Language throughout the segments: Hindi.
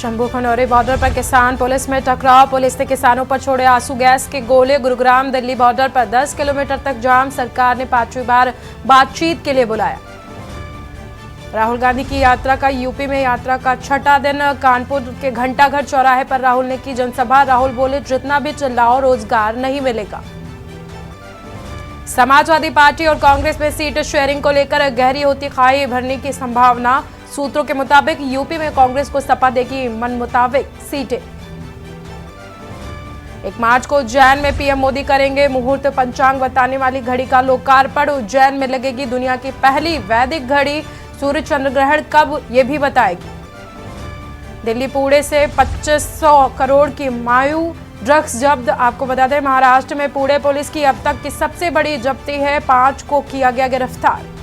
शंभू खनौरी बॉर्डर पर किसान पुलिस में टकराव। पुलिस ने किसानों पर छोड़े आंसू गैस के गोले। गुरुग्राम दिल्ली बॉर्डर पर 10 किलोमीटर तक जाम। सरकार ने 5वीं बार बातचीत के लिए बुलाया। राहुल गांधी की यात्रा का यूपी में यात्रा का छठा दिन। कानपुर के घंटाघर चौराहे पर राहुल ने की जनसभा। राहुल बोले, जितना भी चिल्लाओ रोजगार नहीं मिलेगा। समाजवादी पार्टी और कांग्रेस में सीट शेयरिंग को लेकर गहरी होती खाई भरने की संभावना। सूत्रों के मुताबिक यूपी में कांग्रेस को सपा देगी मन मुताबिक सीटें। 1 मार्च को उज्जैन में पीएम मोदी करेंगे मुहूर्त। पंचांग बताने वाली घड़ी का लोकार्पण। उज्जैन में लगेगी दुनिया की पहली वैदिक घड़ी। सूर्य चंद्र ग्रहण कब, ये भी बताएगी। दिल्ली पुणे से 2500 करोड़ की मायू ड्रग्स जब्त। आपको बता दें, महाराष्ट्र में पुणे पुलिस की अब तक की सबसे बड़ी जब्ती है। 5 को किया गया गिरफ्तार।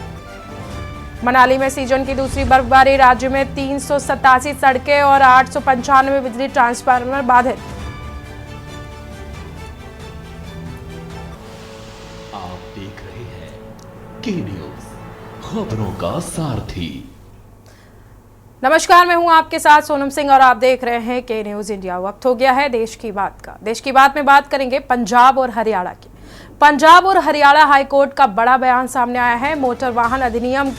मनाली में सीजन की दूसरी बर्फबारी। राज्य में 387 सड़कें और 895 बिजली ट्रांसफार्मर बाधित। आप देख रहे हैं के न्यूज़, खबरों का सारथी। नमस्कार, मैं हूं आपके साथ सोनम सिंह और आप देख रहे हैं के न्यूज़ इंडिया। वक्त हो गया है देश की बात का। देश की बात में बात करेंगे पंजाब और हरियाणा की। पंजाब और हरियाणा हाईकोर्ट का बड़ा बयान सामने आया है। मोटर वाहन अधिनियम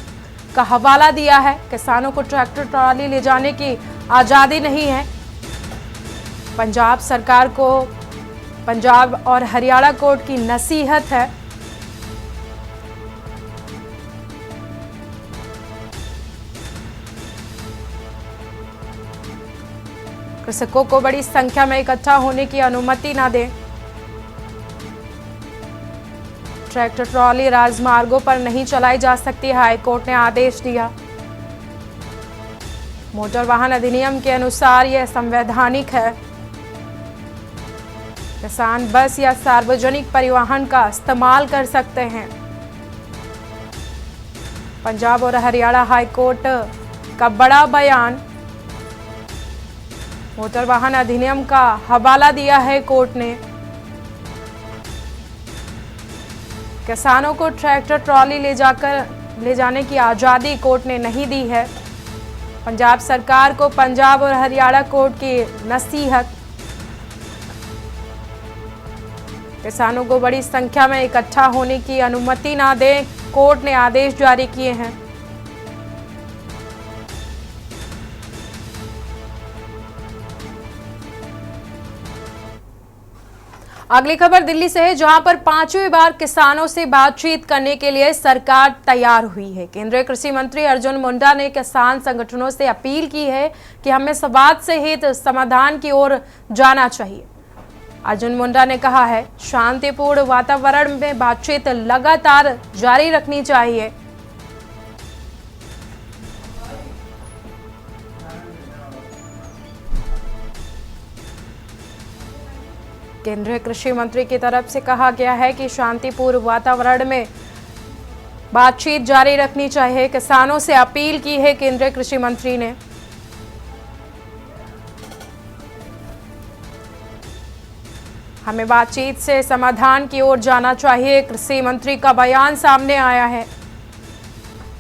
का हवाला दिया है। किसानों को ट्रैक्टर ट्रॉली ले जाने की आज़ादी नहीं है। पंजाब सरकार को पंजाब और हरियाणा कोर्ट की नसीहत है। कृषकों को बड़ी संख्या में इकट्ठा होने की अनुमति ना दें। ट्रैक्टर ट्रॉली राजमार्गों पर नहीं चलाई जा सकती, हाईकोर्ट ने आदेश दिया। मोटर वाहन अधिनियम के अनुसार यह संवैधानिक है। किसान बस या सार्वजनिक परिवहन का इस्तेमाल कर सकते हैं। पंजाब और हरियाणा हाईकोर्ट का बड़ा बयान। मोटर वाहन अधिनियम का हवाला दिया है कोर्ट ने। किसानों को ट्रैक्टर ट्रॉली ले जाने की आज़ादी कोर्ट ने नहीं दी है। पंजाब सरकार को पंजाब और हरियाणा कोर्ट की नसीहत। किसानों को बड़ी संख्या में इकट्ठा होने की अनुमति ना दें, कोर्ट ने आदेश जारी किए हैं। अगली खबर दिल्ली से है, जहां पर 5वीं बार किसानों से बातचीत करने के लिए सरकार तैयार हुई है। केंद्रीय कृषि मंत्री अर्जुन मुंडा ने किसान संगठनों से अपील की है कि हमें संवाद से हित समाधान की ओर जाना चाहिए। अर्जुन मुंडा ने कहा है, शांतिपूर्ण वातावरण में बातचीत लगातार जारी रखनी चाहिए। केंद्रीय कृषि मंत्री की तरफ से कहा गया है कि शांतिपूर्ण वातावरण में बातचीत जारी रखनी चाहिए। किसानों से अपील की है केंद्रीय कृषि मंत्री ने। हमें बातचीत से समाधान की ओर जाना चाहिए। कृषि मंत्री का बयान सामने आया है।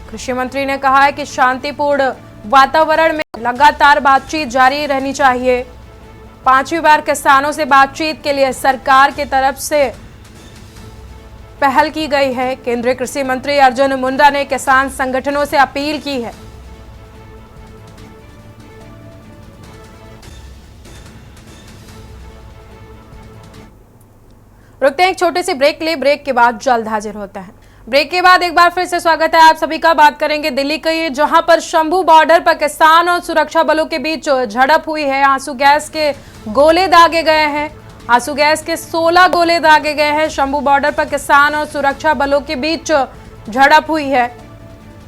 कृषि मंत्री ने कहा है कि शांतिपूर्ण वातावरण में लगातार बातचीत जारी रहनी चाहिए। 5वीं बार किसानों से बातचीत के लिए सरकार की तरफ से पहल की गई है। केंद्रीय कृषि मंत्री अर्जुन मुंडा ने किसान संगठनों से अपील की है। रुकते हैं एक छोटे से ब्रेक के लिए। ब्रेक के बाद जल्द हाजिर होते हैं। ब्रेक के बाद एक बार फिर से स्वागत है आप सभी का। बात करेंगे दिल्ली की, जहां पर शंभू बॉर्डर पर किसान और सुरक्षा बलों के बीच झड़प हुई है। आंसू गैस के गोले दागे गए हैं। आंसू गैस के 16 गोले दागे गए हैं। शंभू बॉर्डर पर किसान और सुरक्षा बलों के बीच झड़प हुई है।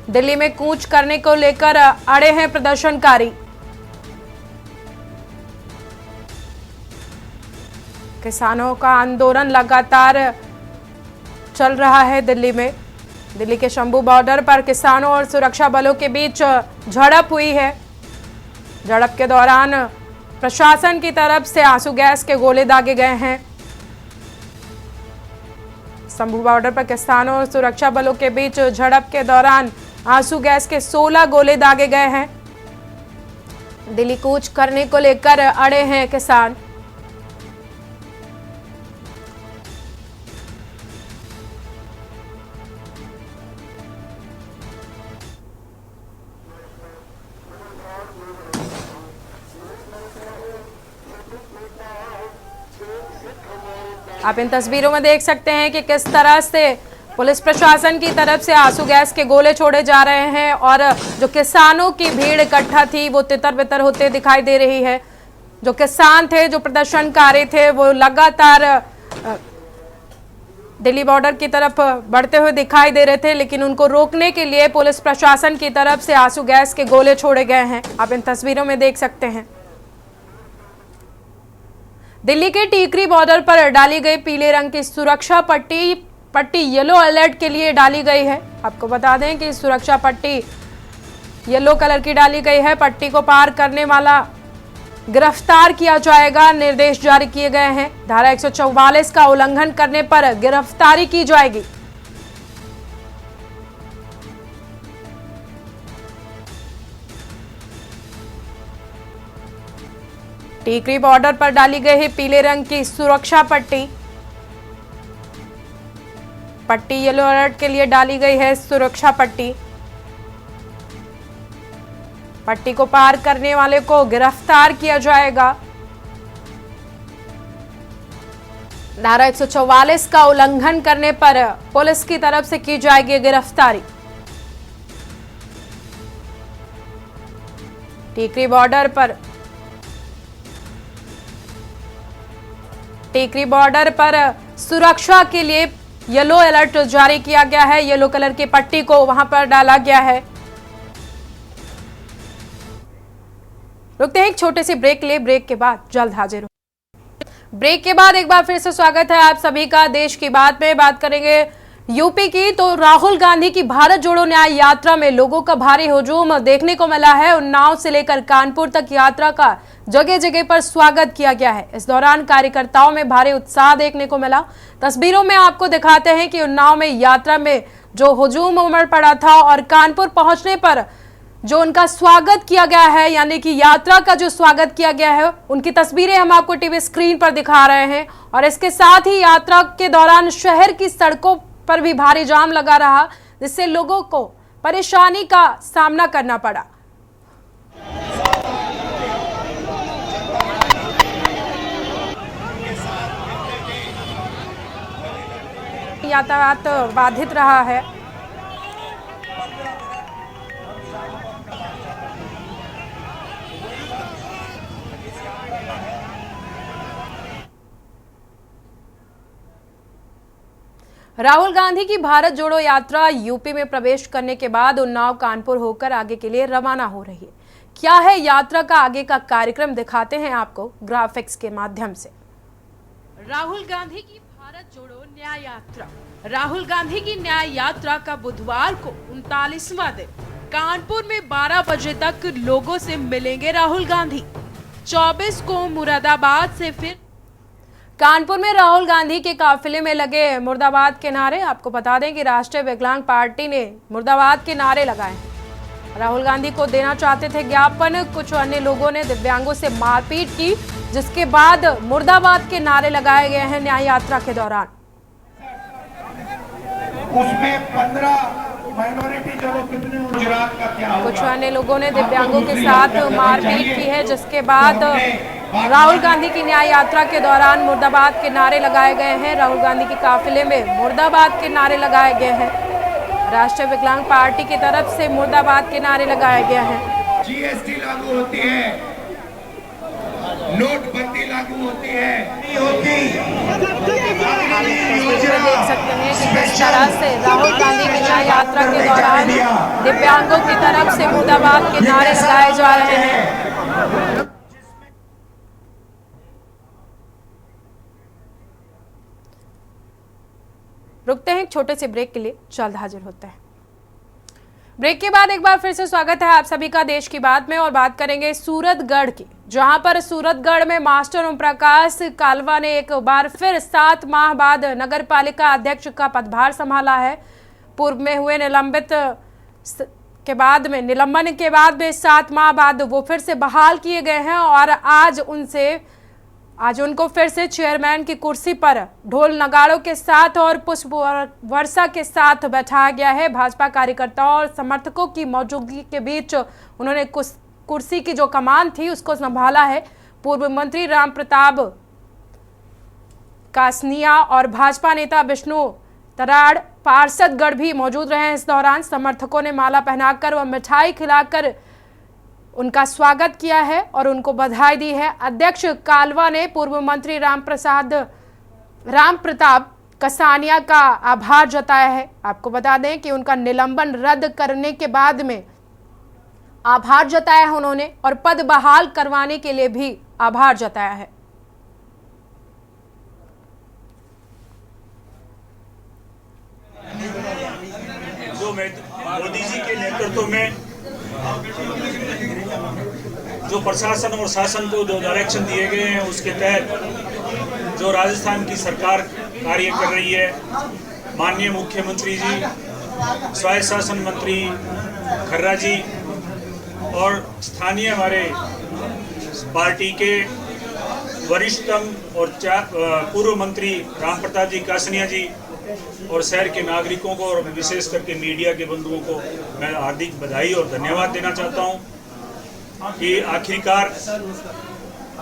दिल्ली में कूच करने को लेकर अड़े हैं प्रदर्शनकारी। किसानों का आंदोलन लगातार चल रहा है दिल्ली में। दिल्ली के शंभू बॉर्डर पर किसानों और सुरक्षा बलों के बीच झड़प हुई है। झड़प के दौरान प्रशासन की तरफ से आंसू गैस के गोले दागे गए हैं। शंभू बॉर्डर पर किसानों और सुरक्षा बलों के बीच झड़प के दौरान आंसू गैस के 16 गोले दागे गए हैं। दिल्ली कूच करने को लेकर अड़े हैं किसान। आप इन तस्वीरों में देख सकते हैं कि किस तरह से पुलिस प्रशासन की तरफ से आंसू गैस के गोले छोड़े जा रहे हैं और जो किसानों की भीड़ इकट्ठा थी वो तितर बितर होते दिखाई दे रही है। जो किसान थे, जो प्रदर्शनकारी थे, वो लगातार दिल्ली बॉर्डर की तरफ बढ़ते हुए दिखाई दे रहे थे, लेकिन उनको रोकने के लिए पुलिस प्रशासन की तरफ से आंसू गैस के गोले छोड़े गए हैं। आप इन तस्वीरों में देख सकते हैं। दिल्ली के टीकरी बॉर्डर पर डाली गई पीले रंग की सुरक्षा पट्टी येलो अलर्ट के लिए डाली गई है। आपको बता दें कि सुरक्षा पट्टी येलो कलर की डाली गई है। पट्टी को पार करने वाला गिरफ्तार किया जाएगा, निर्देश जारी किए गए हैं। धारा 144 का उल्लंघन करने पर गिरफ्तारी की जाएगी। टीकरी बॉर्डर पर डाली गई है पीले रंग की सुरक्षा पट्टी येलो अलर्ट के लिए डाली गई है। सुरक्षा पट्टी को पार करने वाले को गिरफ्तार किया जाएगा। धारा 144 का उल्लंघन करने पर पुलिस की तरफ से की जाएगी गिरफ्तारी। टीकरी बॉर्डर पर सुरक्षा के लिए येलो अलर्ट जारी किया गया है। येलो कलर की पट्टी को वहां पर डाला गया है। रुकते हैं एक छोटे से ब्रेक ले, ब्रेक के बाद जल्द हाजिर हो। ब्रेक के बाद एक बार फिर से स्वागत है आप सभी का। देश की बात में बात करेंगे यूपी की। तो राहुल गांधी की भारत जोड़ो न्याय यात्रा में लोगों का भारी हुजूम देखने को मिला है। उन्नाव से लेकर कानपुर तक यात्रा का जगह जगह पर स्वागत किया गया है। इस दौरान कार्यकर्ताओं में भारी उत्साह देखने को मिला। तस्वीरों में आपको दिखाते हैं कि उन्नाव में यात्रा में जो हुजूम उमड़ पड़ा था और कानपुर पहुंचने पर जो उनका स्वागत किया गया है, यानी कि यात्रा का जो स्वागत किया गया है, उनकी तस्वीरें हम आपको टीवी स्क्रीन पर दिखा रहे हैं। और इसके साथ ही यात्रा के दौरान शहर की सड़कों पर भी भारी जाम लगा रहा, जिससे लोगों को परेशानी का सामना करना पड़ा। यातायात बाधित रहा है। राहुल गांधी की भारत जोड़ो यात्रा यूपी में प्रवेश करने के बाद उन्नाव कानपुर होकर आगे के लिए रवाना हो रही है। क्या है यात्रा का आगे का कार्यक्रम, दिखाते हैं आपको ग्राफिक्स के माध्यम से। राहुल गांधी की भारत जोड़ो न्याय यात्रा। राहुल गांधी की न्याय यात्रा का बुधवार को 39वां दिन कानपुर में 12 बजे तक लोगों से मिलेंगे राहुल गांधी। 24 को मुरादाबाद से फिर कानपुर में राहुल गांधी के काफिले में लगे मुर्दाबाद के नारे। आपको बता दें कि राष्ट्रीय विकलांग पार्टी ने मुर्दाबाद के नारे लगाए हैं। राहुल गांधी को देना चाहते थे ज्ञापन। कुछ अन्य लोगों ने दिव्यांगों से मारपीट की, जिसके बाद मुर्दाबाद के नारे लगाए गए हैं न्याय यात्रा के दौरान। उसमें 15 माइनॉरिटी लोग कितने, गुजरात का क्या होगा? कुछ अन्य लोगों ने दिव्यांगों के साथ मारपीट की है, जिसके बाद राहुल गांधी की न्याय यात्रा के दौरान मुर्दाबाद के नारे लगाए गए हैं। राहुल गांधी के काफिले में मुर्दाबाद के नारे लगाए गए हैं। राष्ट्रीय विकलांग पार्टी की तरफ से मुर्दाबाद के नारे लगाए गए हैं। जीएसटी लागू होती है, नोटबंदी लागू होती है, देख सकते हैं कि किस तरह से राहुल गांधी की न्याय यात्रा के दौरान दिव्यांगों की तरफ से मुर्दाबाद के नारे लगाए जा रहे हैं। रुकते हैं एक छोटे से ब्रेक के लिए, जल्द हाजिर होते हैं। ब्रेक के बाद एक बार फिर से स्वागत है आप सभी का देश की बात में। और बात करेंगे सूरतगढ़ की, जहां पर सूरतगढ़ में मास्टर ओम प्रकाश कालवा ने एक बार फिर 7 माह बाद नगर पालिका अध्यक्ष का पदभार संभाला है। पूर्व में हुए निलंबित के बाद में, निलंबन के बाद में 7 माह बाद वो फिर से बहाल किए गए हैं और आज उनको फिर से चेयरमैन की कुर्सी पर ढोल नगाड़ों के साथ और पुष्प वर्षा के साथ बैठाया गया है। भाजपा कार्यकर्ताओं और समर्थकों की मौजूदगी के बीच उन्होंने कुर्सी की जो कमान थी उसको संभाला है। पूर्व मंत्री राम प्रताप कासनिया और भाजपा नेता विष्णु तराड़ पार्षदगढ़ भी मौजूद रहे। इस दौरान समर्थकों ने माला पहनाकर व मिठाई खिलाकर उनका स्वागत किया है और उनको बधाई दी है। अध्यक्ष कालवा ने पूर्व मंत्री राम प्रताप कसानिया का आभार जताया है। आपको बता दें कि उनका निलंबन रद्द करने के बाद में आभार जताया है उन्होंने और पद बहाल करवाने के लिए भी आभार जताया है। जो मोदी जी के नेतृत्व में जो प्रशासन और शासन को जो डायरेक्शन दिए गए हैं उसके तहत जो राजस्थान की सरकार कार्य कर रही है, माननीय मुख्यमंत्री जी, स्वायत्त शासन मंत्री खर्रा जी और स्थानीय हमारे पार्टी के वरिष्ठतम और पूर्व मंत्री राम प्रताप जी कासनिया जी और शहर के नागरिकों को और विशेष करके मीडिया के बंधुओं को मैं हार्दिक बधाई और धन्यवाद देना चाहता हूं कि आखिरकार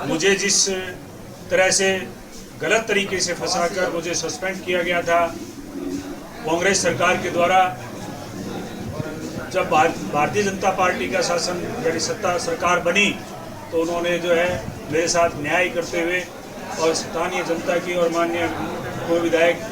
मुझे जिस तरह से गलत तरीके से फंसाकर मुझे सस्पेंड किया गया था कांग्रेस सरकार के द्वारा, जब भारतीय जनता पार्टी का शासन यानी सत्ता सरकार बनी तो उन्होंने जो है मेरे साथ न्याय करते हुए और स्थानीय जनता की और माननीय पूर्व विधायक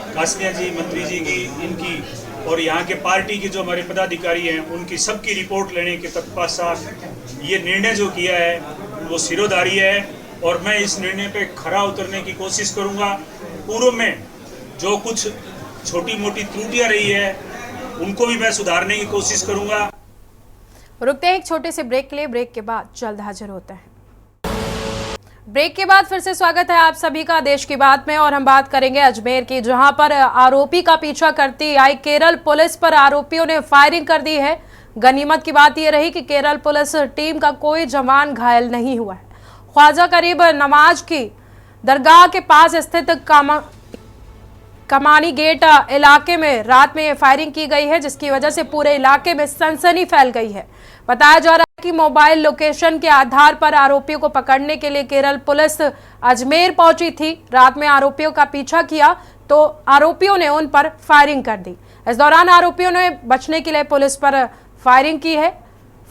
कासनिया जी, मंत्री जी की, इनकी और यहाँ के पार्टी के जो हमारे पदाधिकारी हैं उनकी सबकी रिपोर्ट लेने के तत्पश्चात ये निर्णय जो किया है वो सिरोधारी है और मैं इस निर्णय पे खरा उतरने की कोशिश करूँगा। पूर्व में जो कुछ छोटी मोटी त्रुटियाँ रही है उनको भी मैं सुधारने की कोशिश करूँगा। रुकते हैं एक छोटे से ब्रेक के लिए। ब्रेक के बाद जल्द हाजिर होते हैं। ब्रेक के बाद फिर से स्वागत है आप सभी का देश की बात में और हम बात करेंगे अजमेर की, जहां पर आरोपी का पीछा करती आई केरल पुलिस पर आरोपियों ने फायरिंग कर दी है। गनीमत की बात यह रही कि केरल पुलिस टीम का कोई जवान घायल नहीं हुआ है। ख्वाजा करीब नमाज की दरगाह के पास स्थित कमानी गेट इलाके में रात में फायरिंग की गई है, जिसकी वजह से पूरे इलाके में सनसनी फैल गई है। बताया जा रहा है कि मोबाइल लोकेशन के आधार पर आरोपियों को पकड़ने के लिए केरल पुलिस अजमेर पहुंची थी। रात में आरोपियों का पीछा किया तो आरोपियों ने उन पर फायरिंग कर दी। इस दौरान आरोपियों ने बचने के लिए पुलिस पर फायरिंग की है।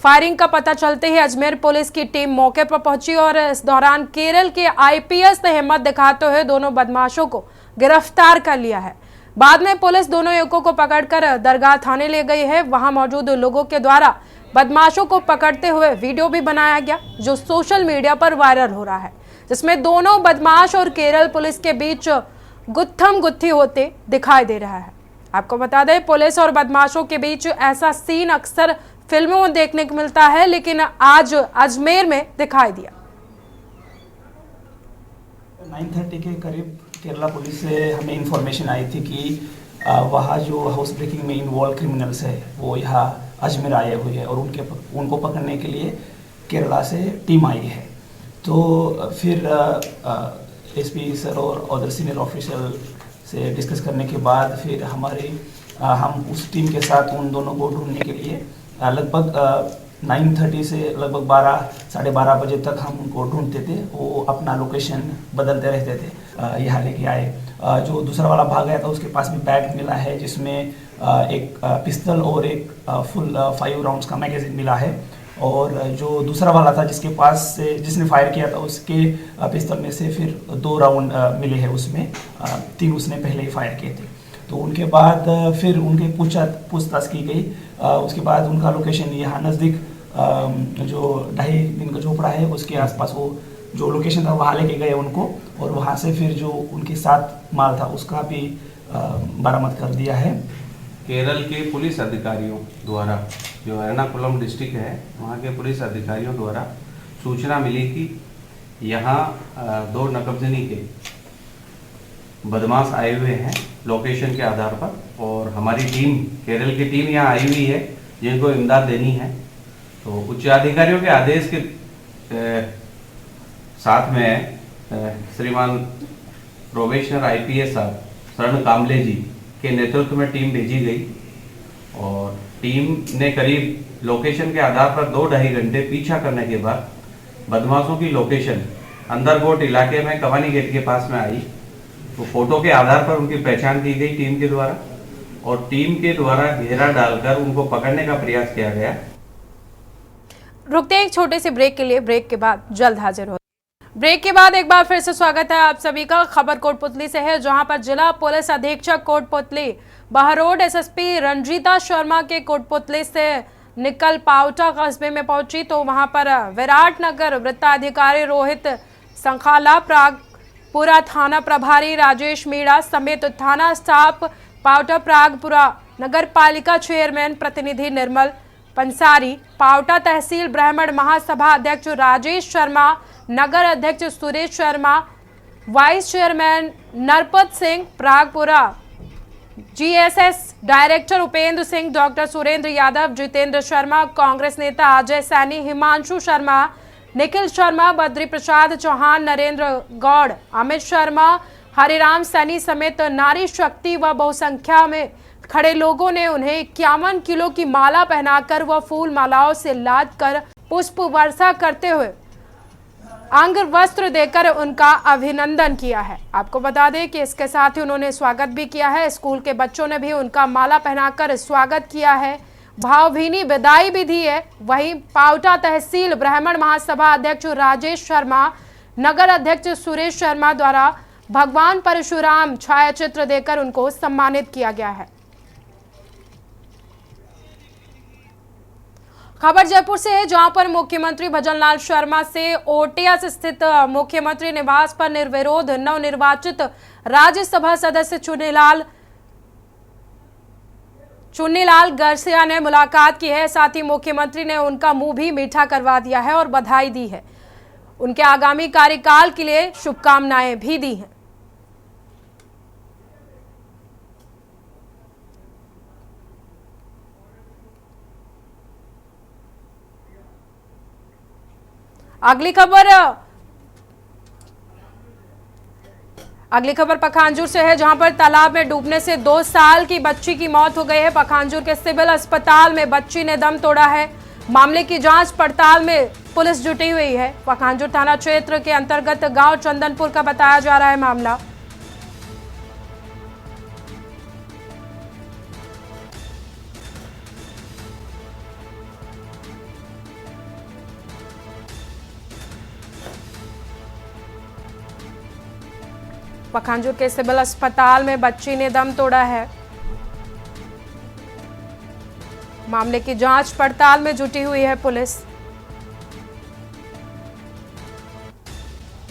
फायरिंग का पता चलते ही अजमेर पुलिस की टीम मौके पर पहुंची और इस दौरान केरल के आईपीएस ने हिम्मत दिखाते हुए दोनों बदमाशों को गिरफ्तार कर लिया है। बाद में पुलिस दोनों युवकों को पकड़कर दरगाह थाने ले गई है। वहां मौजूद लोगों के द्वारा बदमाशों को पकड़ते हुए वीडियो भी बनाया गया जो सोशल मीडिया पर वायरल हो रहा है, जिसमें दोनों बदमाश और केरल पुलिस के बीच गुत्थम गुत्थी होते दिखाई दे रहा है। आपको बता दें, पुलिस और बदमाशों के बीच ऐसा सीन अक्सर फिल्मों में देखने को मिलता है, लेकिन आज अजमेर में दिखाई दिया। 9:30 के करीब केरला पुलिस से हमें इंफॉर्मेशन आई थी कि वहाँ जो हाउस ब्रेकिंग में इन्वॉल्व क्रिमिनल्स है वो यहाँ अजमेर आए हुए हैं और उनको पकड़ने के लिए केरला से टीम आई है। तो फिर एसपी सर और अदर सीनियर ऑफिशियल से डिस्कस करने के बाद फिर हम उस टीम के साथ उन दोनों को ढूंढने के लिए लगभग 9:30 से लगभग 12 12:30 बजे तक हम उनको ढूंढते थे। वो अपना लोकेशन बदलते रहते थे। यहाँ लेके आए। जो दूसरा वाला भाग आया था उसके पास भी बैग मिला है जिसमें एक पिस्तल और एक फुल 5 राउंड्स का मैगजीन मिला है। और जो दूसरा वाला था जिसके पास से जिसने फायर किया था उसके पिस्तल में से फिर 2 राउंड मिले हैं। उसमें 3 उसने पहले ही फायर किए थे। तो उनके बाद फिर उनके पूछताछ की गई। उसके बाद उनका लोकेशन यहाँ नज़दीक जो 2.5 दिन का झोपड़ा है उसके आसपास वो जो लोकेशन था वहाँ लेके गए उनको और वहाँ से फिर जो उनके साथ माल था उसका भी बरामद कर दिया है। केरल के पुलिस अधिकारियों द्वारा, जो एर्नाकुलम डिस्ट्रिक्ट है वहाँ के पुलिस अधिकारियों द्वारा सूचना मिली कि यहाँ 2 नकबजनी के बदमाश आए हुए हैं लोकेशन के आधार पर और हमारी टीम, केरल की टीम यहाँ आई हुई है जिनको इमदाद देनी है। तो उच्च अधिकारियों के आदेश के साथ में श्रीमान प्रोबेशनर IPS साहब शरण कामले जी के नेतृत्व में टीम भेजी गई और टीम ने करीब लोकेशन के आधार पर 2-2.5 घंटे पीछा करने के बाद बदमाशों की लोकेशन अंदरकोट इलाके में कवानी गेट के पास में आई। तो फोटो के आधार पर उनकी पहचान की गई टीम के द्वारा और टीम के द्वारा घेरा डालकर उनको पकड़ने का प्रयास किया गया। रुकते हैं एक छोटे से ब्रेक के लिए, ब्रेक के बाद जल्द हाजिर हो। ब्रेक के बाद एक बार फिर से स्वागत है आप सभी का। खबर कोटपुतली से है, जहां पर जिला पुलिस अधीक्षक कोटपुतली बहरोड SSP रंजीता शर्मा के कोटपुतली से निकल पावटा कस्बे में पहुंची तो वहां पर विराटनगर वृत्ताधिकारी रोहित संखाला, प्रागपुरा थाना प्रभारी राजेश मीणा समेत थाना स्टाफ, पावटा प्रागपुरा नगर पालिका चेयरमैन प्रतिनिधि निर्मल पंसारी, पावटा तहसील ब्राह्मण महासभा अध्यक्ष राजेश शर्मा, नगर अध्यक्ष Suresh Sharma, vice chairman Narpat Singh, Pragpura GSS director Upendra Singh, doctor Surendra Yadav, Jitendra Sharma, Congress नेता अजय सैनी, हिमांशु शर्मा, निखिल शर्मा, बद्री प्रसाद चौहान, नरेंद्र गौड़, अमित शर्मा, हरिराम सैनी समेत नारी शक्ति व बहुसंख्या में खड़े लोगों ने उन्हें 51 किलो की माला पहनाकर व फूल मालाओं से लाद कर पुष्प वर्षा करते हुए अंग वस्त्र देकर उनका अभिनंदन किया है। आपको बता दें कि इसके साथ ही उन्होंने स्वागत भी किया है। स्कूल के बच्चों ने भी उनका माला पहनाकर स्वागत किया है, भावभीनी विदाई भी दी है। वहीं पावटा तहसील ब्राह्मण महासभा अध्यक्ष राजेश शर्मा, नगर अध्यक्ष सुरेश शर्मा द्वारा भगवान परशुराम छायाचित्र देकर उनको सम्मानित किया गया है। खबर जयपुर से है, जहां पर मुख्यमंत्री भजनलाल शर्मा से ओटियास स्थित मुख्यमंत्री निवास पर निर्विरोध नवनिर्वाचित राज्यसभा सदस्य चुन्नीलाल गरसिया ने मुलाकात की है। साथ ही मुख्यमंत्री ने उनका मुंह भी मीठा करवा दिया है और बधाई दी है। उनके आगामी कार्यकाल के लिए शुभकामनाएं भी दी हैं। अगली खबर पखांजूर से है, जहां पर तालाब में डूबने से 2 साल की बच्ची की मौत हो गई है। पखांजूर के सिविल अस्पताल में बच्ची ने दम तोड़ा है। मामले की जांच पड़ताल में पुलिस जुटी हुई है। पखांजूर थाना क्षेत्र के अंतर्गत गांव चंदनपुर का बताया जा रहा है मामला। पखांजूर के सिविल अस्पताल में बच्ची ने दम तोड़ा है। मामले की जांच पड़ताल में जुटी हुई है पुलिस।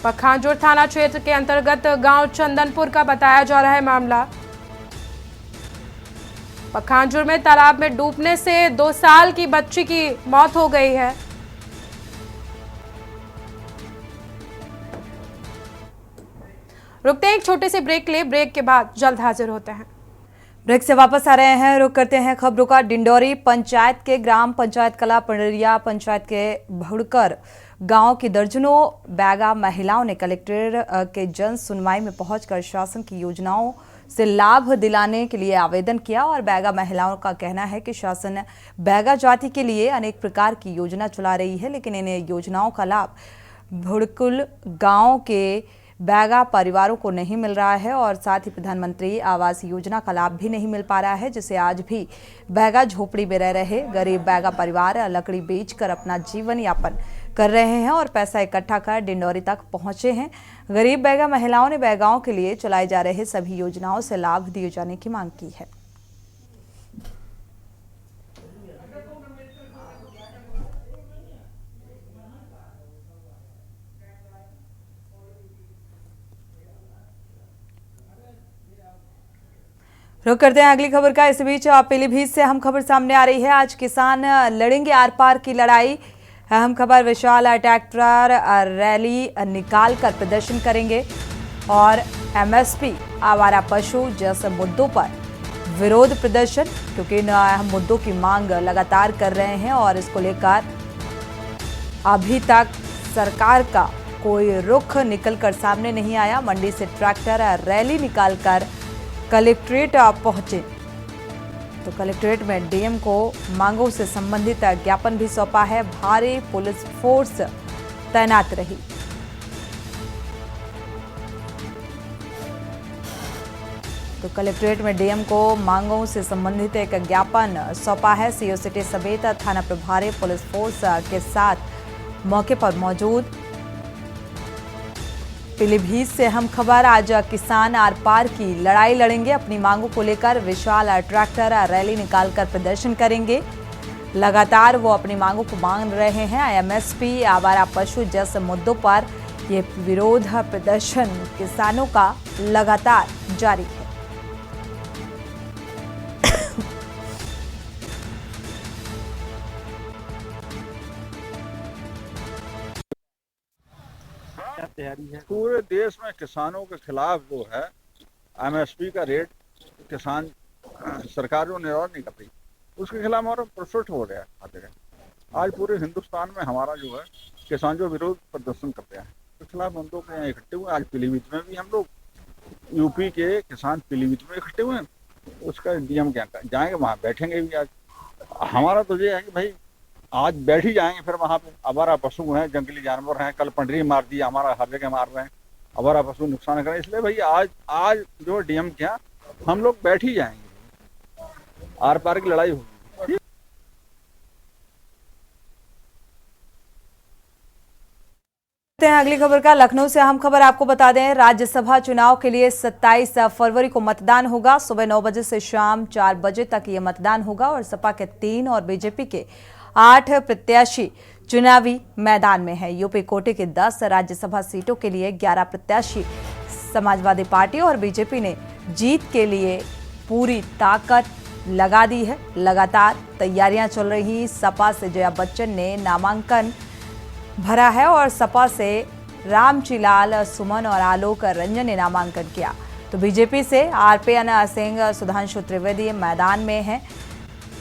पखांजूर थाना क्षेत्र के अंतर्गत गांव चंदनपुर का बताया जा रहा है मामला। पखांजूर में तालाब में डूबने से 2 साल की बच्ची की मौत हो गई है। रुकते हैं एक छोटे से ब्रेक ले, ब्रेक के बाद जल्द हाजिर होते हैं। ब्रेक से वापस आ रहे हैं, रुक करते हैं खबरों का। डिंडोरी पंचायत के ग्राम पंचायत कला पंडरिया पंचायत के भुड़कर गांव की दर्जनों बैगा महिलाओं ने कलेक्टर के जन सुनवाई में पहुंचकर शासन की योजनाओं से लाभ दिलाने के लिए आवेदन किया। और बैगा महिलाओं का कहना है कि शासन बैगा जाति के लिए अनेक प्रकार की योजना चला रही है, लेकिन इन योजनाओं का लाभ भुड़कुल गाँव के बैगा परिवारों को नहीं मिल रहा है और साथ ही प्रधानमंत्री आवास योजना का लाभ भी नहीं मिल पा रहा है, जिससे आज भी बैगा झोपड़ी में रह रहे गरीब बैगा परिवार लकड़ी बेचकर अपना जीवन यापन कर रहे हैं और पैसा इकट्ठा कर डिंडोरी तक पहुंचे हैं। गरीब बैगा महिलाओं ने बैगाओं के लिए चलाई जा रहे सभी योजनाओं से लाभ दिए जाने की मांग की है। रुक करते हैं अगली खबर का। इस बीच पीलीभीत से अहम खबर सामने आ रही है। आज किसान लड़ेंगे आर पार की लड़ाई। अहम खबर, विशाल ट्रैक्टर रैली निकालकर प्रदर्शन करेंगे और MSP, आवारा पशु जैसे मुद्दों पर विरोध प्रदर्शन, क्योंकि इन अहम मुद्दों की मांग लगातार कर रहे हैं और इसको लेकर अभी तक सरकार का कोई रुख निकलकर सामने नहीं आया। मंडी से ट्रैक्टर रैली निकालकर कलेक्ट्रेट पहुंचे, तो कलेक्ट्रेट में डीएम को मांगों से संबंधित ज्ञापन भी सौंपा है। भारी पुलिस फोर्स तैनात रही। तो कलेक्ट्रेट में डीएम को मांगों से संबंधित एक ज्ञापन सौंपा है। सीओ सिटी समेत थाना प्रभारी पुलिस फोर्स के साथ मौके पर मौजूद। पीलीभीत से हम खबर, आज किसान आर पार की लड़ाई लड़ेंगे। अपनी मांगों को लेकर विशाल ट्रैक्टर रैली निकालकर प्रदर्शन करेंगे। लगातार वो अपनी मांगों को मांग रहे हैं। एमएसपी, आवारा पशु जैसे मुद्दों पर ये विरोध प्रदर्शन किसानों का लगातार जारी है। पूरे देश में किसानों के खिलाफ जो है एमएसपी का रेट किसान सरकार जो निर्धारित नहीं कर रही, उसके खिलाफ हमारा प्रोटेस्ट हो रहा है हर जगह। आज पूरे हिंदुस्तान में हमारा जो है किसान जो विरोध प्रदर्शन करते हैं उसके खिलाफ हम लोग यहाँ इकट्ठे हुए। आज पीलीभीत में भी हम लोग, यूपी के किसान पीलीभीत में इकट्ठे हुए हैं। उसका डीएम क्या जाएंगे, वहाँ बैठेंगे भी। आज हमारा तो ये है कि भाई आज बैठ ही जाएंगे, फिर वहाँ पे आवारा पशु हैं, जंगली जानवर हैं, कल पंडरी मार दिया, हमारा हर जगह मार रहे हैं, आवारा पशु नुकसान कर रहे हैं। इसलिए भाई आज जो डीएम क्या हम लोग बैठ ही जाएंगे, आर पार की लड़ाई होगी। अगली खबर का लखनऊ से अहम खबर आपको बता दें, राज्यसभा चुनाव के लिए 27 फरवरी को मतदान होगा। सुबह 9 बजे से शाम 4 बजे तक ये मतदान होगा और सपा के 3 और बीजेपी के 8 प्रत्याशी चुनावी मैदान में है। यूपी कोटे के 10 राज्यसभा सीटों के लिए 11 प्रत्याशी। समाजवादी पार्टी और बीजेपी ने जीत के लिए पूरी ताकत लगा दी है। लगातार तैयारियां चल रही। सपा से जया बच्चन ने नामांकन भरा है और सपा से रामचीलाल सुमन और आलोक रंजन ने नामांकन किया। तो बीजेपी से आरपीएन सिंह, सुधांशु त्रिवेदी मैदान में हैं।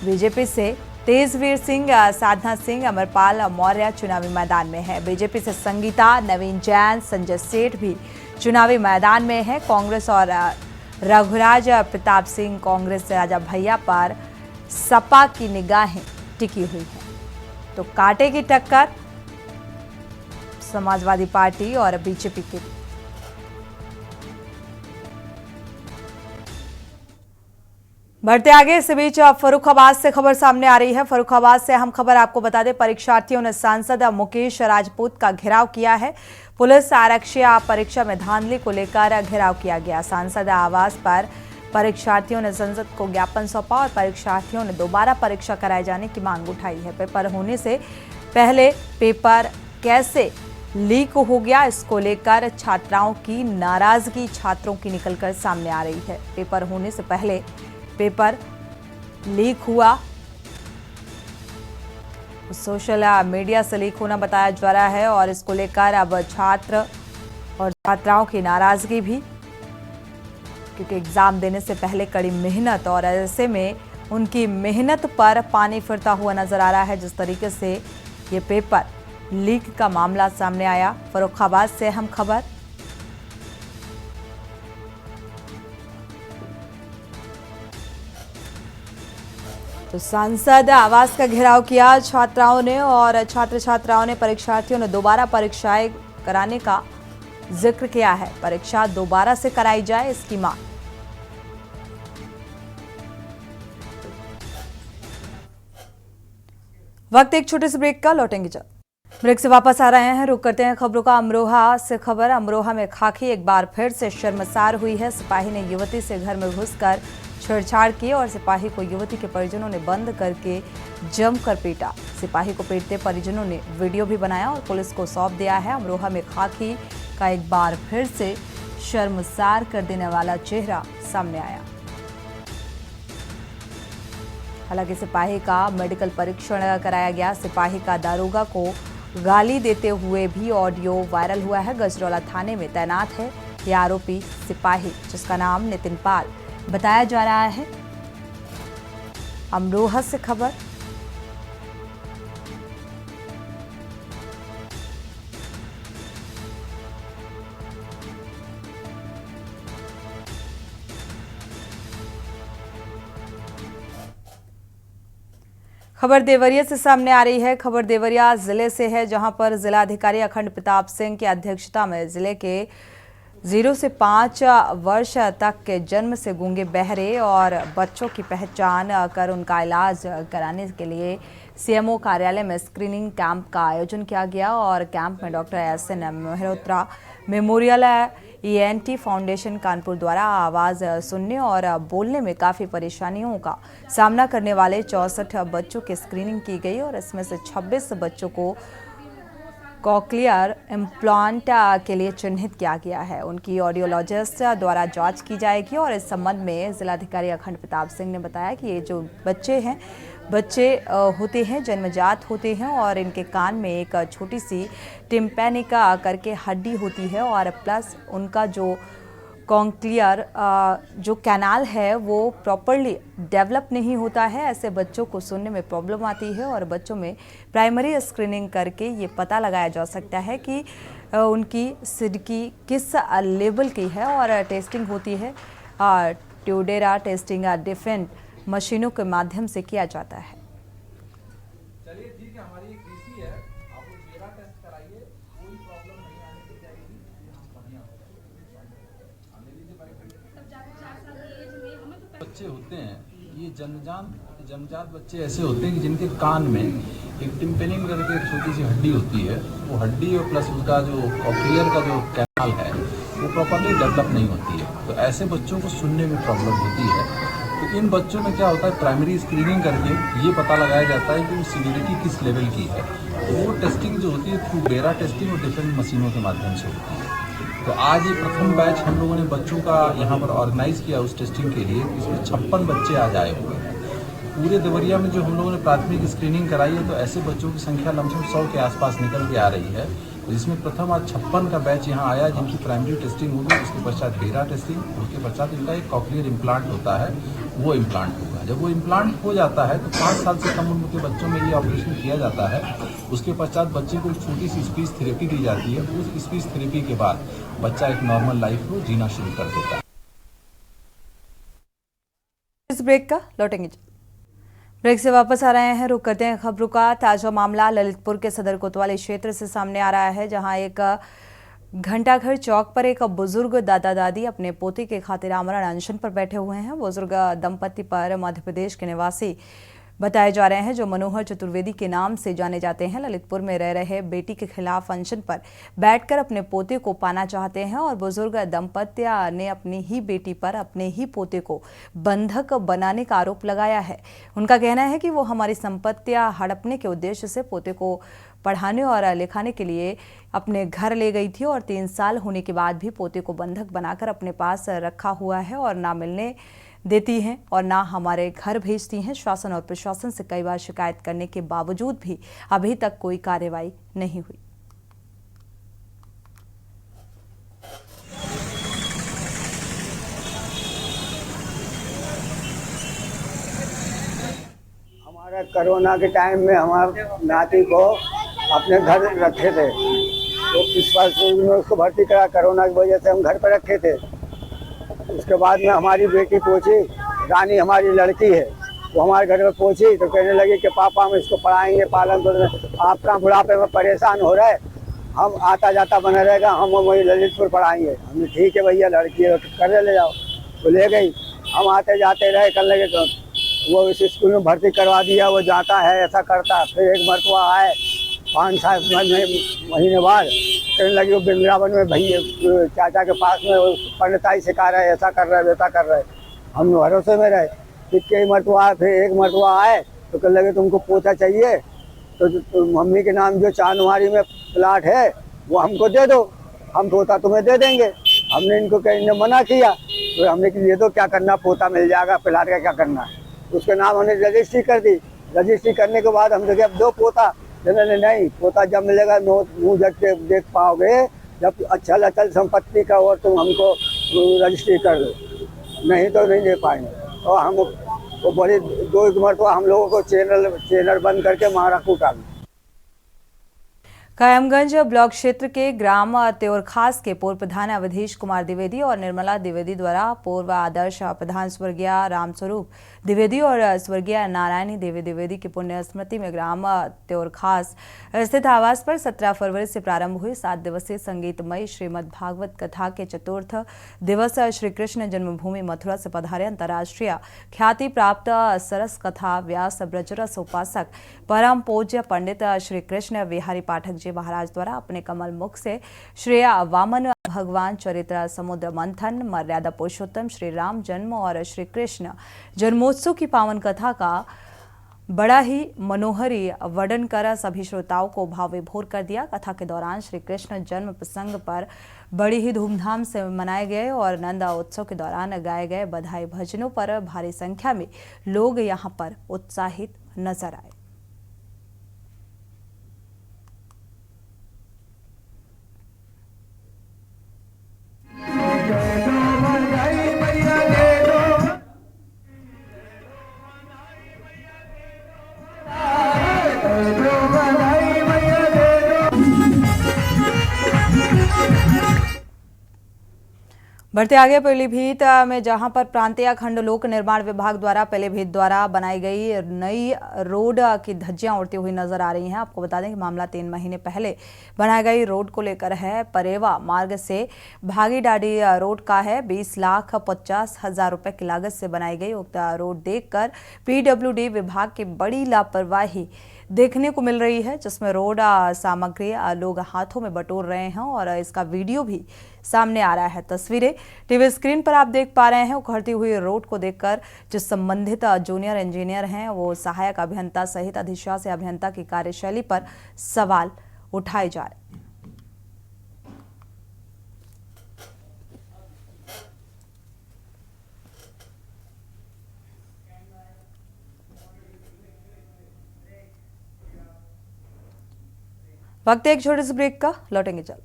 बीजेपी से तेजवीर सिंह, साधना सिंह, अमरपाल मौर्य चुनावी मैदान में है। बीजेपी से संगीता, नवीन जैन, संजय सेठ भी चुनावी मैदान में है। कांग्रेस और रघुराज प्रताप सिंह, कांग्रेस से राजा भैया पर सपा की निगाहें टिकी हुई हैं। तो कांटे की टक्कर समाजवादी पार्टी और बीजेपी के। बढ़ते आगे, इस बीच फर्रुखाबाद से खबर सामने आ रही है। फर्रुखाबाद से हम खबर आपको बता दें, परीक्षार्थियों ने सांसद मुकेश राजपूत का घेराव किया है। पुलिस आरक्षी परीक्षा में धांधली को लेकर घेराव किया गया। सांसद आवास पर परीक्षार्थियों ने संसद को ज्ञापन सौंपा और परीक्षार्थियों ने दोबारा परीक्षा कराए जाने की मांग उठाई है। पेपर होने से पहले पेपर कैसे लीक हो गया, इसको लेकर छात्राओं की नाराजगी छात्रों की निकलकर सामने आ रही है। पेपर होने से पहले पेपर लीक हुआ, सोशल मीडिया से लीक होना बताया जा रहा है और इसको लेकर अब छात्र और छात्राओं की नाराजगी भी, क्योंकि एग्जाम देने से पहले कड़ी मेहनत और ऐसे में उनकी मेहनत पर पानी फिरता हुआ नजर आ रहा है। जिस तरीके से ये पेपर लीक का मामला सामने आया। फर्रुखाबाद से हम खबर, तो सांसद आवास का घेराव किया छात्राओं ने और छात्र छात्राओं ने, परीक्षार्थियों ने दोबारा परीक्षाएं कराने का जिक्र किया है। परीक्षा दोबारा से कराई जाए, इसकी मांग। वक्त एक छोटे से ब्रेक का, लौटेंगे जल्द। ब्रेक से वापस आ रहे हैं, रुक करते हैं खबरों का। अमरोहा से खबर, अमरोहा में खाकी एक बार फिर से शर्मसार हुई है। सिपाही ने युवती से घर में घुसकर छेड़छाड़ की और सिपाही को युवती के परिजनों ने बंद करके जमकर पीटा। सिपाही को पीटते परिजनों ने वीडियो भी बनाया और पुलिस को सौंप दिया है। अमरोहा में खाकी का एक बार फिर से शर्मसार कर देने वाला चेहरा सामने आया। हालांकि सिपाही का मेडिकल परीक्षण कराया गया। सिपाही का दारोगा को गाली देते हुए भी ऑडियो वायरल हुआ है। गजरौला थाने में तैनात है ये आरोपी सिपाही, जिसका नाम नितिन पाल बताया जा रहा है। अमरोहा से खबर। खबर देवरिया से सामने आ रही है। खबर देवरिया जिले से है, जहां पर जिलाधिकारी अखंड प्रताप सिंह की अध्यक्षता में जिले के 0 से 5 वर्ष तक के जन्म से गूंगे बहरे और बच्चों की पहचान कर उनका इलाज कराने के लिए सीएमओ कार्यालय में स्क्रीनिंग कैंप का आयोजन किया गया और कैंप में doctor S N Mehrotra memorial ENT foundation Kanpur द्वारा आवाज़ सुनने और बोलने में काफ़ी परेशानियों का सामना करने वाले 64 बच्चों की स्क्रीनिंग की गई और इसमें से 26 बच्चों को कॉक्लियर इम्प्लांट के लिए चिन्हित किया गया है। उनकी ऑडियोलॉजिस्ट द्वारा जांच की जाएगी और इस संबंध में जिलाधिकारी अखंड प्रताप सिंह ने बताया कि ये जो बच्चे होते हैं जन्मजात होते हैं और इनके कान में एक छोटी सी टिम्पैनिका करके हड्डी होती है और प्लस उनका जो कॉक्लियर जो कैनाल है वो प्रॉपरली डेवलप नहीं होता है। ऐसे बच्चों को सुनने में प्रॉब्लम आती है और बच्चों में प्राइमरी स्क्रीनिंग करके ये पता लगाया जा सकता है कि उनकी सिडकी किस लेवल की है और टेस्टिंग होती है। ट्यूडेरा टेस्टिंग डिफरेंट मशीनों के माध्यम से किया जाता है। चलिए ठीक है, हमारी एक डीसी है, आप वो ट्यूडेरा टेस्ट कराइए, कोई प्रॉब्लम नहीं आने दी जाएगी। बच्चे होते हैं ये जन्मजात बच्चे ऐसे होते हैं कि जिनके कान में एक टिम्पेनिंग करके एक छोटी सी हड्डी होती है, वो हड्डी और प्लस उसका जो कॉक्लियर का जो कैनाल है वो प्रॉपरली डेवलप नहीं होती है। तो ऐसे बच्चों को सुनने में प्रॉब्लम होती है। तो इन बच्चों में क्या होता है, प्राइमरी स्क्रीनिंग करके ये पता लगाया जाता है कि वो सीवियरिटी किस लेवल की है। तो वो टेस्टिंग जो होती है ट्यूडेरा टेस्टिंग और डिफरेंट मशीनों के माध्यम से होती है। तो आज ये प्रथम बैच हम लोगों ने बच्चों का यहाँ पर ऑर्गेनाइज किया उस टेस्टिंग के लिए। इसमें 56 बच्चे आज आए हुए हैं। पूरे देवरिया में जो हम लोगों ने प्राथमिक स्क्रीनिंग कराई है तो ऐसे बच्चों की संख्या लमसम 100 के आसपास निकल के आ रही है। जिसमें प्रथम आज 56 का बैच यहाँ आया जिनकी प्राइमरी टेस्टिंग होगी, उसके पश्चात डेरा टेस्टिंग, उसके पश्चात इनका एक कॉक्लियर इम्प्लांट होता है वो इम्प्लांट होगा। जब वो इम्प्लांट हो जाता है तो 5 साल से कम उम्र के बच्चों में ये ऑपरेशन किया जाता है। उसके पश्चात बच्चे को एक छोटी सी स्पीच थेरेपी दी जाती है। उस स्पीच थेरेपी के बाद बच्चा एक नॉर्मल लाइफ को जीना शुरू कर देता है। इस ब्रेक का लौटेंगे। ब्रेक से वापस आ रहे हैं, रुक करते हैं खबरों का। ताजा मामला ललितपुर के सदर कोतवाली क्षेत्र से सामने आ रहा है, जहां एक घंटाघर चौक पर एक बुजुर्ग दादा दादी अपने पोते के खातिर आमरण अनशन पर बैठे हुए हैं। बुजुर्ग दंपति पर मध्य प्रदेश के निवासी बताए जा रहे हैं जो मनोहर चतुर्वेदी के नाम से जाने जाते हैं। ललितपुर में रह रहे बेटी के खिलाफ अनशन पर बैठकर अपने पोते को पाना चाहते हैं और बुजुर्ग दंपति ने अपनी ही बेटी पर अपने ही पोते को बंधक बनाने का आरोप लगाया है। उनका कहना है कि वो हमारी संपत्तियां हड़पने के उद्देश्य से पोते को पढ़ाने और लिखाने के लिए अपने घर ले गई थी और 3 साल होने के बाद भी पोते को बंधक बनाकर अपने पास रखा हुआ है और ना मिलने देती हैं और ना हमारे घर भेजती हैं। शासन और प्रशासन से कई बार शिकायत करने के बावजूद भी अभी तक कोई कार्रवाई नहीं हुई। हमारा कोरोना के टाइम में हमारे नाती को अपने घर रखे थे, तो इस बार में उसको भर्ती करा। कोरोना की वजह से हम घर पर रखे थे। उसके बाद में हमारी बेटी पहुंची, रानी हमारी लड़की है, वो हमारे घर में पहुंची तो कहने लगी कि पापा हम इसको पढ़ाएंगे पालन पोषण, आपका बुढ़ापे में परेशान हो रहा है, हम आता जाता बना रहेगा, हम वही ललितपुर पढ़ाएंगे। हमने ठीक है भैया, लड़की है कर ले जाओ। वो ले गई, हम आते जाते रहे, कर लगे तो वो इस स्कूल में भर्ती करवा दिया। वो जाता है ऐसा करता। फिर एक मरतबा आए 5-7 महीने बाद, कहने लगी वो वृंदावन में भैया चाचा के पास में पंडिताई सिखा रहा है, ऐसा कर रहा है वैसा कर रहा है। हम भरोसे में रहे। फिर कई मरतबा फिर एक मरतबा आए तो कहने लगे तुमको पोता चाहिए तो मम्मी के नाम जो चांदमारी में प्लाट है वो हमको दे दो, हम पोता तुम्हें दे देंगे। हमने इनको कहने मना किया तो हमने कि ये तो क्या करना, पोता मिल जाएगा, प्लाट का क्या करना है। उसके नाम हमने रजिस्ट्री कर दी। रजिस्ट्री करने के बाद हम देखे अब 2 पोता। नहीं, पोता जब मिलेगा मुँह जग के देख पाओगे जब अचल संपत्ति का और तुम हमको रजिस्ट्री कर दो, नहीं तो नहीं दे पाएंगे। और हम वो बड़ी 2 मरतबा हम लोगों को चैनल बंद करके मारा कूटा। कायमगंज ब्लॉक क्षेत्र के ग्राम त्योरखास के पूर्व प्रधान अवधेश कुमार द्विवेदी और निर्मला द्विवेदी द्वारा पूर्व आदर्श प्रधान स्वर्गीय रामस्वरूप द्विवेदी और स्वर्गीय नारायणी देवी द्विवेदी की पुण्य स्मृति में ग्राम त्योरखास स्थित आवास पर 17 फरवरी से प्रारंभ हुई 7 दिवसीय संगीतमयी श्रीमद् भागवत कथा के चतुर्थ दिवस श्री कृष्ण जन्मभूमि मथुरा से पधारे अंतर्राष्ट्रीय ख्याति प्राप्त सरस कथा व्यास ब्रजरस उपासक परम पूज्य पंडित श्री कृष्ण विहारी पाठक जी महाराज द्वारा अपने कमल मुख से श्री वामन भगवान चरित्र समुद्र मंथन मर्यादा पुरुषोत्तम श्री राम जन्म और श्री कृष्ण जन्मोत्सव की पावन कथा का बड़ा ही मनोहरी वर्णन कर सभी श्रोताओं को भाव विभोर कर दिया। कथा के दौरान श्री कृष्ण जन्म प्रसंग पर बड़ी ही धूमधाम से मनाए गए और नंदा उत्सव के दौरान गाए गए बधाई भजनों पर भारी संख्या में लोग यहां पर उत्साहित नजर आए। बढ़ते आगे पीलीभीत में जहां पर प्रांतीय खंड लोक निर्माण विभाग द्वारा पीलीभीत द्वारा बनाई गई नई रोड की धज्जियां उड़ती हुई नजर आ रही हैं। आपको बता दें कि मामला 3 महीने पहले बनाई गई रोड को लेकर है। परेवा मार्ग से भागीडाडी रोड का है। 20,50,000 रुपए की लागत से बनाई गई उक्त रोड देखकर PWD विभाग की बड़ी लापरवाही देखने को मिल रही है, जिसमें रोड सामग्री लोग हाथों में बटोर रहे हैं और इसका वीडियो भी सामने आ रहा है। तस्वीरें टीवी स्क्रीन पर आप देख पा रहे हैं। उखड़ती हुई रोड को देखकर जो संबंधित जूनियर इंजीनियर हैं वो सहायक अभियंता सहित अधिशासी अभियंता की कार्यशैली पर सवाल उठाए जा रहे हैं। वक्त एक छोटे से ब्रेक का, लौटेंगे जल्द।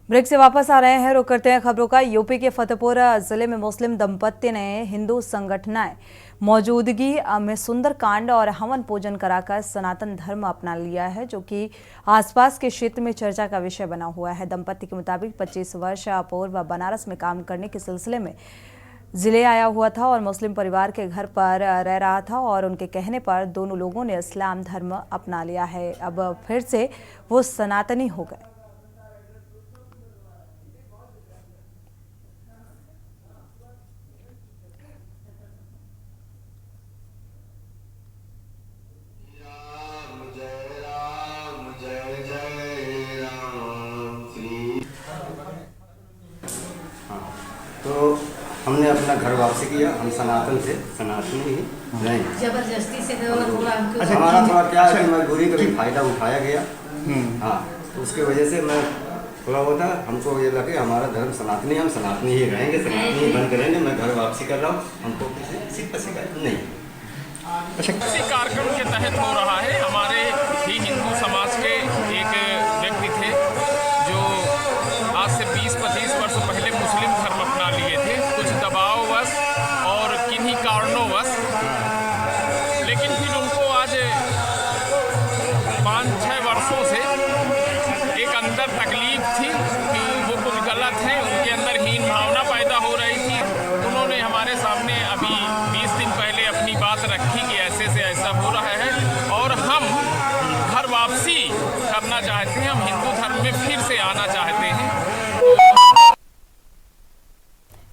ब्रेक से वापस आ रहे हैं, रुक करते हैं खबरों का। यूपी के फतेहपुर जिले में मुस्लिम दंपत्ति ने हिंदू संगठनाएं मौजूदगी में सुंदरकांड और हवन पूजन कराकर सनातन धर्म अपना लिया है, जो कि आसपास के क्षेत्र में चर्चा का विषय बना हुआ है। दंपत्ति के मुताबिक 25 वर्ष पूर्व बनारस में काम करने के सिलसिले में जिले आया हुआ था और मुस्लिम परिवार के घर पर रह रहा था और उनके कहने पर दोनों लोगों ने इस्लाम धर्म अपना लिया है। अब फिर से वो सनातनी हो गए। तो हमने अपना घर वापसी किया। हम सनातन थे, सनातनी ही रहेंगे। जबरदस्ती से हमारा थोड़ा क्या है कि मजबूरी का भी फायदा उठाया गया। हाँ, तो उसकी वजह से मैं थोड़ा होता हमको ये लगे हमारा धर्म सनातनी, हम सनातनी ही रहेंगे, सनातनी ही बंद करेंगे। मैं घर वापसी कर रहा हूँ, हमको किसी का शिकायत नहीं। इसी कार्यक्रम के तहत हो रहा है। हमारे ही हिंदू समाज के एक व्यक्ति थे जो आज से 20-25 वर्ष पहले मुस्लिम धर्म अपना लिए थे, कुछ दबाववश और किन्हीं कारणोंवश, लेकिन फिर उनको आज 5-6 वर्षों से एक अंदर तकलीफ थी कि वो कुछ गलत है, उनके अंदर हीन भावना पैदा हो रही थी। उन्होंने हमारे सामने अभी 20 दिन पहले अपनी बात रखी कि ऐसे से ऐसा हो रहा है और हम घर वापसी करना चाहते हैं, हम हिंदू धर्म में फिर से आना चाहते हैं।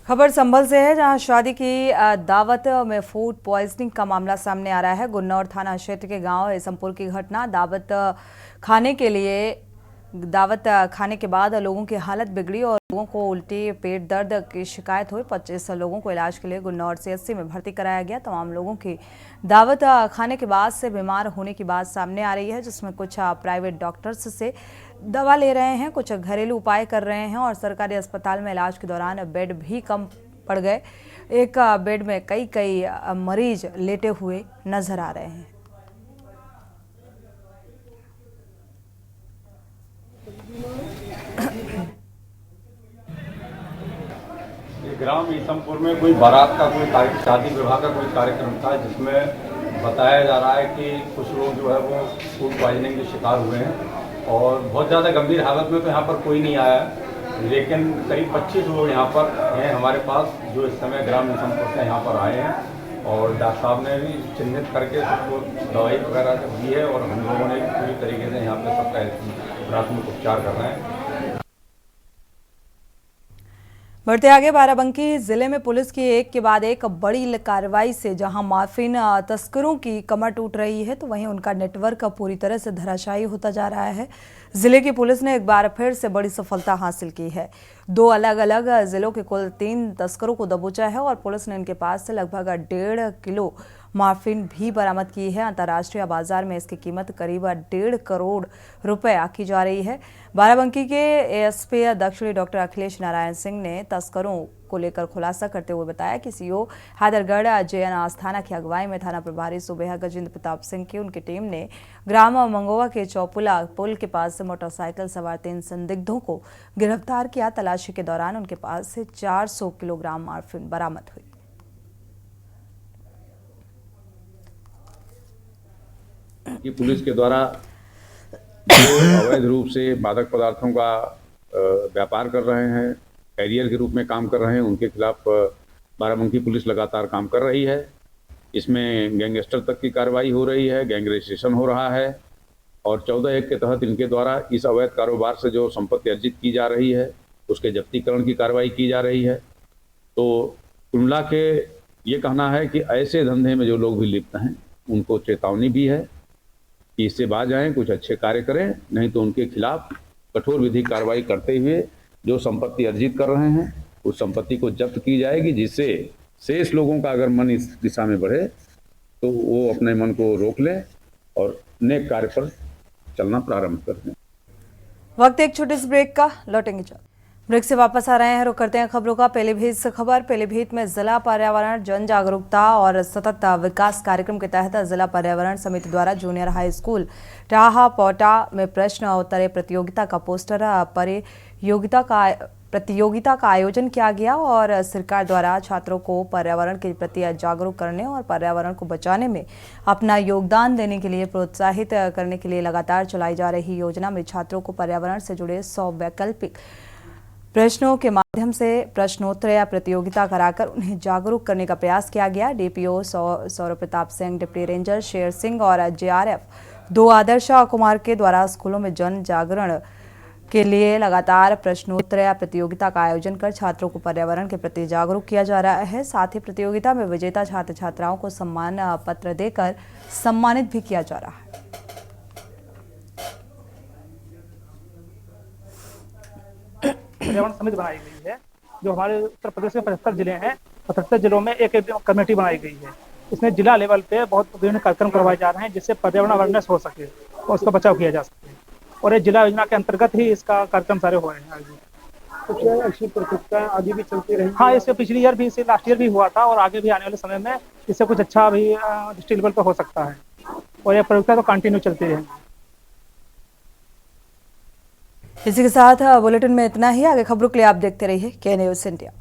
खबर संभल से है, जहां शादी की दावत में फूड पॉइजनिंग का मामला सामने आ रहा है। गुन्नौर थाना क्षेत्र के गांव इसमपुर की घटना। दावत खाने के बाद लोगों की हालत बिगड़ी और लोगों को उल्टी, पेट दर्द की शिकायत हुई। 25 लोगों को इलाज के लिए गुन्नौर CHC में भर्ती कराया गया। तमाम लोगों की दावत खाने के बाद से बीमार होने की बात सामने आ रही है, जिसमें कुछ प्राइवेट डॉक्टर्स से दवा ले रहे हैं, कुछ घरेलू उपाय कर रहे हैं और सरकारी अस्पताल में इलाज के दौरान बेड भी कम पड़ गए। एक बेड में कई मरीज लेटे हुए नजर आ रहे हैं। ग्राम ईसमपुर में कोई बारात का कोई शादी विवाह का कोई कार्यक्रम था, जिसमें बताया जा रहा है कि कुछ लोग जो है वो फूड पॉइजनिंग के शिकार हुए हैं और बहुत ज़्यादा गंभीर हालत में तो यहाँ पर कोई नहीं आया, लेकिन करीब 25 लोग यहाँ पर हैं हमारे पास, जो इस समय ग्राम ईसमपुर से यहाँ पर आए हैं और डॉक्टर साहब ने भी चिन्हित करके सबको दवाई वगैरह दी है और हम लोगों ने पूरी तरीके से यहाँ पे सबका प्राथमिक उपचार कर रहे हैं। बढ़ते आगे, बाराबंकी जिले में पुलिस की एक के बाद एक बड़ी कार्रवाई से जहां मार्फिन तस्करों की कमर टूट रही है, तो वहीं उनका नेटवर्क पूरी तरह से धराशायी होता जा रहा है। जिले की पुलिस ने एक बार फिर से बड़ी सफलता हासिल की है। 2 अलग अलग जिलों के कुल 3 तस्करों को दबोचा है और पुलिस ने इनके पास से लगभग 1.5 किलो मार्फिन भी बरामद की है। अंतर्राष्ट्रीय बाजार में इसकी कीमत करीब 1.5 करोड़ रुपए आकी जा रही है। बाराबंकी के एएसपी दक्षिणी डॉक्टर अखिलेश नारायण सिंह ने तस्करों को लेकर खुलासा करते हुए बताया कि सीओ हैदरगढ़ जेएन आस्थाना की अगुवाई में थाना प्रभारी सूबेहा गजेंद्र प्रताप सिंह की उनकी टीम ने ग्राम मंगोवा के चौपुला पुल के पास से मोटरसाइकिल सवार 3 संदिग्धों को गिरफ्तार किया। तलाशी के दौरान उनके पास से 400 किलोग्राम मार्फिन बरामद हुई। कि पुलिस के द्वारा जो अवैध रूप से मादक पदार्थों का व्यापार कर रहे हैं, कैरियर के रूप में काम कर रहे हैं, उनके खिलाफ बाराबंकी पुलिस लगातार काम कर रही है। इसमें गैंगस्टर तक की कार्रवाई हो रही है, गैंग रजिस्ट्रेशन हो रहा है और 14(1) के तहत इनके द्वारा इस अवैध कारोबार से जो संपत्ति अर्जित की जा रही है उसके जब्तीकरण की कार्रवाई की जा रही है। तो कुल मिला के ये कहना है कि ऐसे धंधे में जो लोग भी लिप्त हैं उनको चेतावनी भी है कि इससे बाज आएँ, कुछ अच्छे कार्य करें, नहीं तो उनके खिलाफ कठोर विधिक कार्रवाई करते हुए जो संपत्ति अर्जित कर रहे हैं उस संपत्ति को जब्त की जाएगी, जिससे शेष लोगों का अगर मन इस दिशा में बढ़े तो वो अपने मन को रोक लें और नेक कार्य पर चलना प्रारंभ कर दें। वक्त एक छोटे से ब्रेक का, लौटेंगे जल्द। ब्रेक से वापस आ रहे हैं, रुक करते हैं खबरों का। पीलीभीत से खबर। पीलीभीत में जिला पर्यावरण जन जागरूकता और सतत विकास कार्यक्रम के तहत जिला पर्यावरण समिति द्वारा जूनियर हाई स्कूल टाहा पोटा में प्रश्न उत्तरीय प्रतियोगिता का पोस्टर प्रतियोगिता का आयोजन किया गया और सरकार द्वारा छात्रों को पर्यावरण के प्रति जागरूक करने और पर्यावरण को बचाने में अपना योगदान देने के लिए प्रोत्साहित करने के लिए लगातार चलाई जा रही योजना में छात्रों को पर्यावरण से जुड़े 100 वैकल्पिक प्रश्नों के माध्यम से प्रश्नोत्तरी प्रतियोगिता कराकर उन्हें जागरूक करने का प्रयास किया गया। DPO Saurabh Pratap Singh, deputy ranger Sher Singh और जेआरएफ 2 आदर्श कुमार के द्वारा स्कूलों में जन जागरण के लिए लगातार प्रश्नोत्तरी प्रतियोगिता का आयोजन कर छात्रों को पर्यावरण के प्रति जागरूक किया जा रहा है। साथ ही प्रतियोगिता में विजेता छात्र छात्राओं को सम्मान पत्र देकर सम्मानित भी किया जा रहा है। पर्यावरण समिति बनाई गई है, जो हमारे उत्तर प्रदेश में 75 जिले हैं। 75 जिलों में एक कमेटी बनाई गई है। इसमें जिला लेवल पे बहुत विभिन्न कार्यक्रम करवाए जा रहे हैं, जिससे पर्यावरण अवेयरनेस हो सके और उसका बचाव किया जा सके। और ये जिला योजना के अंतर्गत ही इसका कार्यक्रम सारे हो रहे हैं। कुछ ऐसी प्रतियोगिताएं आगे भी चलती रही। हाँ, इससे पिछली ईयर भी, लास्ट ईयर भी हुआ था और आगे भी आने वाले समय में इससे कुछ अच्छा भी डिस्ट्रिक्ट लेवल पर हो सकता है और यह प्रतियोगिता तो कंटिन्यू चलती रहेगी। इसी के साथ बुलेटिन में इतना ही। आगे खबरों के लिए आप देखते रहिए के न्यूज़ इंडिया।